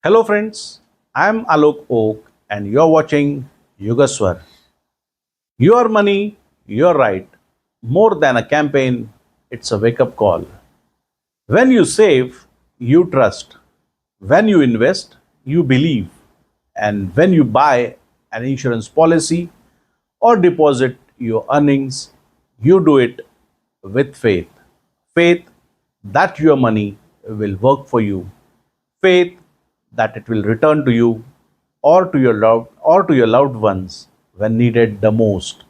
Hello friends, I am Alok Oak and you're watching Yugaswar. Your money, your right. More than a campaign, it's a wake up call. When you save, you trust. When you invest, you believe. And when you buy an insurance policy or deposit your earnings, you do it with faith. Faith that your money will work for you. Faith that it will return to you or to your loved ones when needed the most.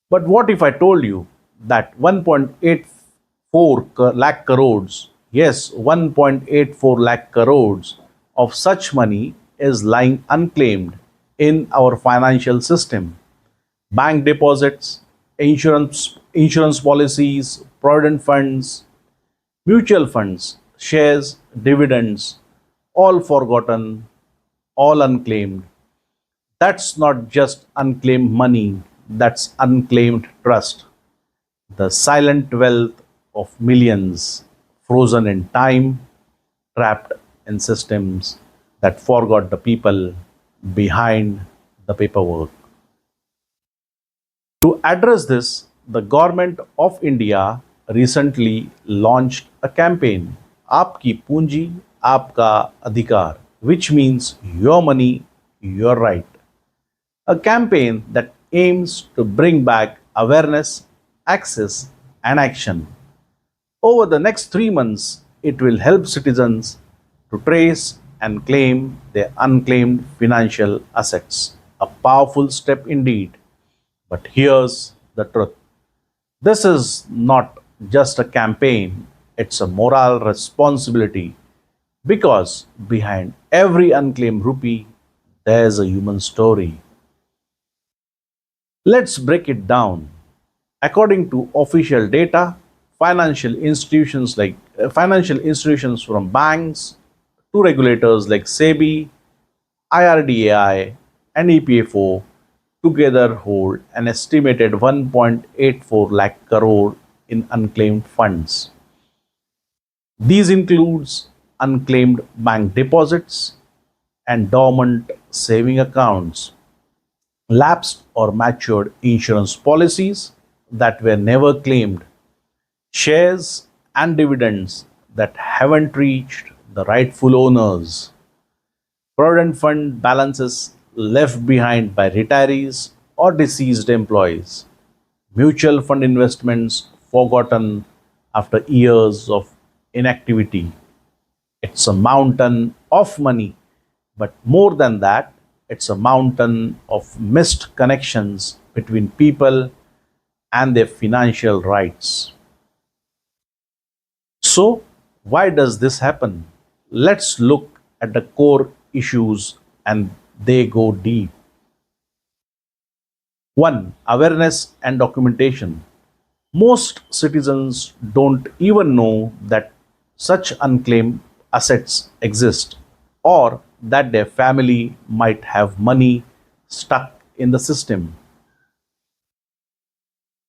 But what if I told you that 1.84 lakh crores, yes, 1.84 lakh crores of such money is lying unclaimed in our financial system? Bank deposits, insurance policies, provident funds, mutual funds, shares, dividends, all forgotten, all unclaimed. That's not just unclaimed money, that's unclaimed trust. The silent wealth of millions frozen in time, trapped in systems that forgot the people behind the paperwork. To address this, the government of India recently launched a campaign, Aapki Punji, Aapka Adhikar, which means your money, your right. A campaign that aims to bring back awareness, access, and action. Over the next 3 months, it will help citizens to trace and claim their unclaimed financial assets. A powerful step indeed. But here's the truth, this is not just a campaign, it's a moral responsibility because behind every unclaimed rupee, there's a human story. Let's break it down. According to official data, financial institutions from banks to regulators like SEBI, IRDAI, and EPFO together hold an estimated 1.84 lakh crore in unclaimed funds. These includes unclaimed bank deposits and dormant saving accounts, lapsed or matured insurance policies that were never claimed, shares and dividends that haven't reached the rightful owners, provident fund balances left behind by retirees or deceased employees, mutual fund investments forgotten after years of inactivity. It's a mountain of money, but more than that, it's a mountain of missed connections between people and their financial rights. So, why does this happen? Let's look at the core issues and they go deep. One, awareness and documentation. Most citizens don't even know that such unclaimed assets exist or that their family might have money stuck in the system.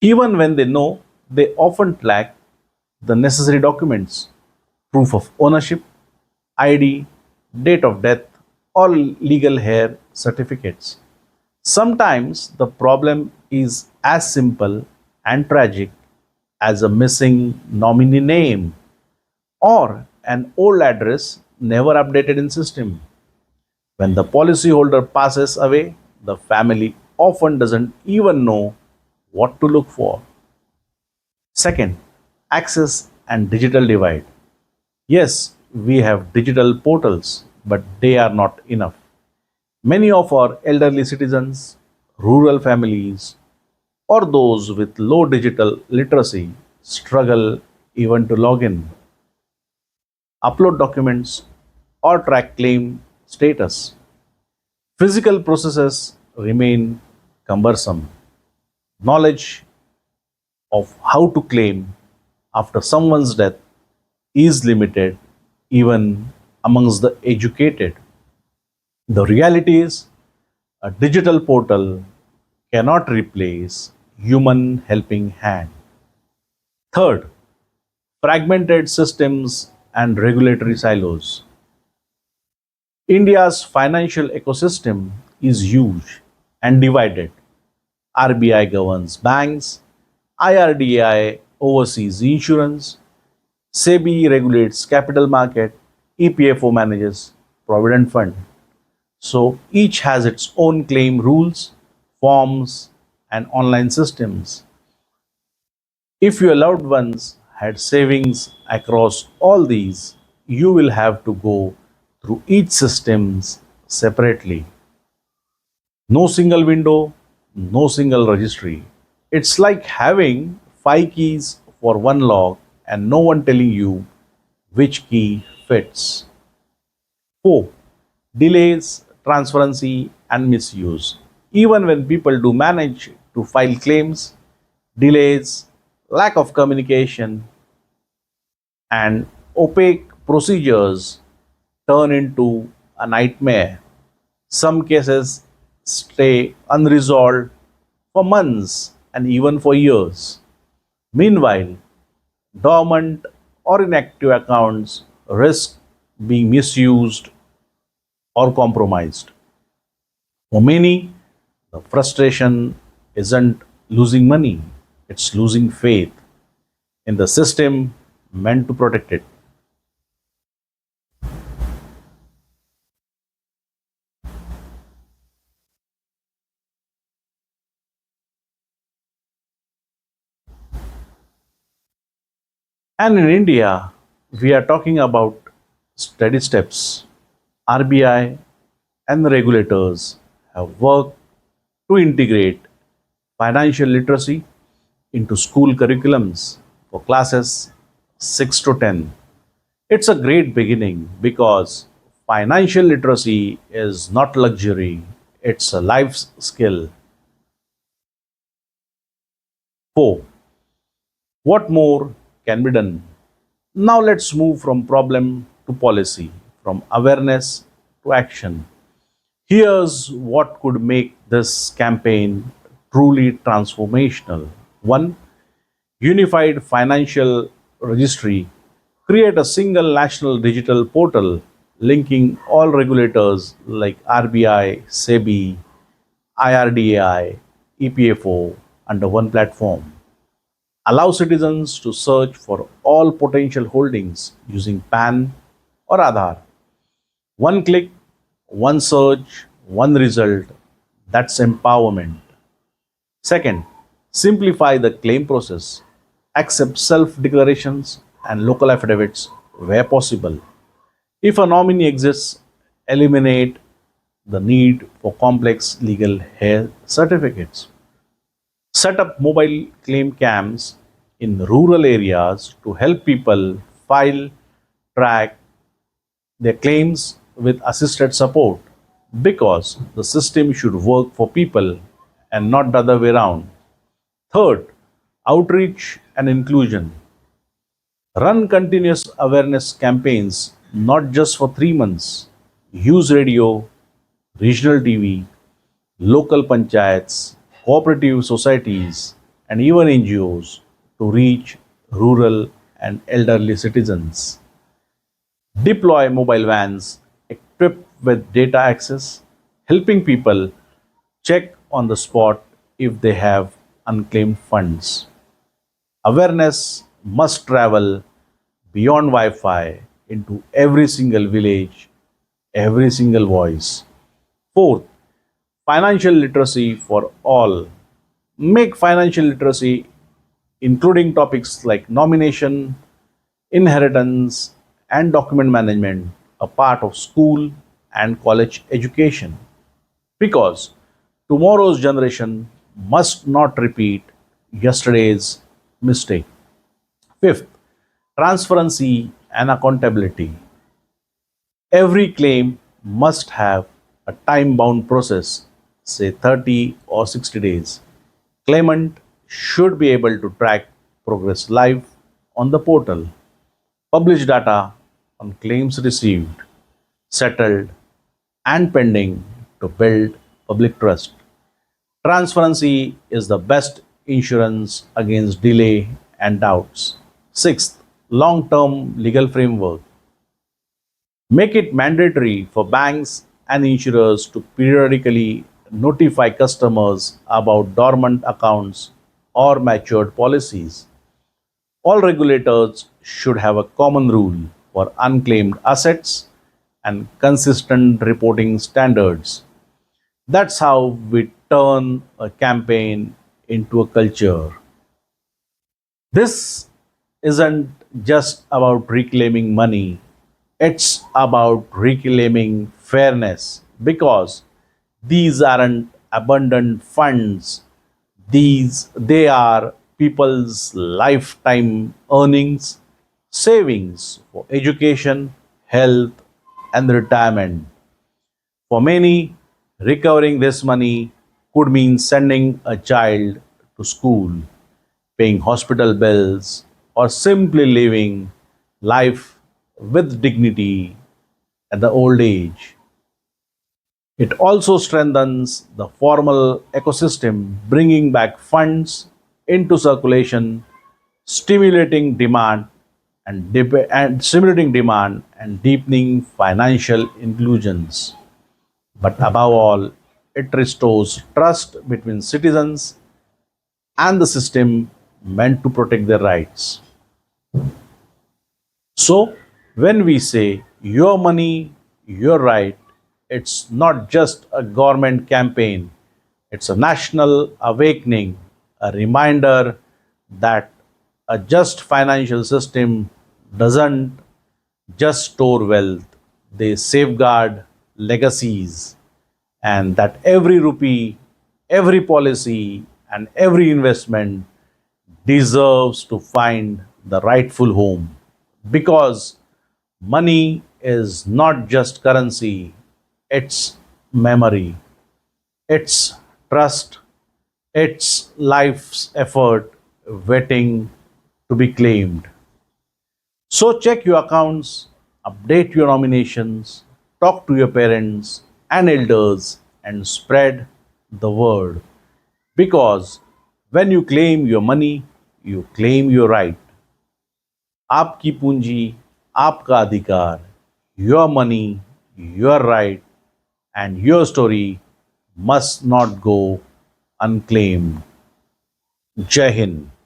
Even when they know, they often lack the necessary documents, proof of ownership, ID, date of death, or legal heir certificates. Sometimes the problem is as simple and tragic as a missing nominee name or an old address never updated in system. When the policyholder passes away, the family often doesn't even know what to look for. Second, access and digital divide. Yes, we have digital portals, but they are not enough. Many of our elderly citizens, rural families, or those with low digital literacy struggle even to log in, upload documents, or track claim status. Physical processes remain cumbersome. Knowledge of how to claim after someone's death is limited even amongst the educated. The reality is, a digital portal cannot replace human helping hand. Third, fragmented systems and regulatory silos. India's financial ecosystem is huge and divided. RBI governs banks, IRDAI oversees insurance, SEBI regulates capital market, EPFO manages provident fund. So each has its own claim rules, forms, and online systems. If your loved ones had savings across all these, you will have to go through each systems separately. No single window, no single registry. It's like having five keys for one lock and no one telling you which key fits. 4. Delays, transparency, and misuse. Even when people do manage to file claims, delays, lack of communication, and opaque procedures turn into a nightmare. Some cases stay unresolved for months and even for years. Meanwhile, dormant or inactive accounts risk being misused or compromised. For many, the frustration isn't losing money, it's losing faith in the system meant to protect it. And in India, we are talking about steady steps. RBI and the regulators have worked to integrate financial literacy into school curriculums for classes 6 to 10. It's a great beginning because financial literacy is not luxury, it's a life skill. 4. What more can be done? Now let's move from problem to policy, from awareness to action. Here's what could make this campaign truly transformational. 1. Unified financial registry. Create a single national digital portal linking all regulators like RBI, SEBI, IRDAI, EPFO under one platform. Allow citizens to search for all potential holdings using PAN or Aadhaar. One click, one search, one result. That's empowerment. Second, simplify the claim process. Accept self declarations and local affidavits where possible. If a nominee exists, eliminate the need for complex legal hair certificates. Set up mobile claim camps in rural areas to help people file, track their claims with assisted support because the system should work for people and not the other way around. Third, outreach and inclusion. Run continuous awareness campaigns not just for 3 months. Use radio, regional TV, local panchayats, cooperative societies, and even NGOs to reach rural and elderly citizens. Deploy mobile vans equipped with data access, helping people check on the spot if they have unclaimed funds. Awareness must travel beyond Wi Fi into every single village, every single voice. Fourth, financial literacy for all. Make financial literacy, including topics like nomination, inheritance, and document management, a part of school and college education. Because tomorrow's generation must not repeat yesterday's mistake. Fifth, transparency and accountability. Every claim must have a time bound process, say 30 or 60 days. Claimant should be able to track progress live on the portal, publish data on claims received, settled, and pending to build public trust. Transparency is the best insurance against delay and doubts. Sixth, long term legal framework. Make it mandatory for banks and insurers to periodically notify customers about dormant accounts or matured policies. All regulators should have a common rule for unclaimed assets and consistent reporting standards. That's how we turn a campaign into a culture. This isn't just about reclaiming money, it's about reclaiming fairness because these aren't abundant funds. They are people's lifetime earnings, savings for education, health, and retirement. For many, recovering this money could mean sending a child to school, paying hospital bills, or simply living life with dignity at the old age. It also strengthens the formal ecosystem, bringing back funds into circulation, stimulating demand and deepening financial inclusions. But above all, it restores trust between citizens and the system meant to protect their rights. So, when we say your money, your right, it's not just a government campaign, it's a national awakening, a reminder that a just financial system doesn't just store wealth, they safeguard legacies, and that every rupee, every policy, and every investment deserves to find the rightful home because money is not just currency, it's memory, it's trust, it's life's effort waiting to be claimed. So check your accounts, update your nominations, talk to your parents and elders, and spread the word. Because when you claim your money, you claim your right. आपकी पूंजी, आपका अधिकार, your money, your right, and your story must not go unclaimed. Jai Hind.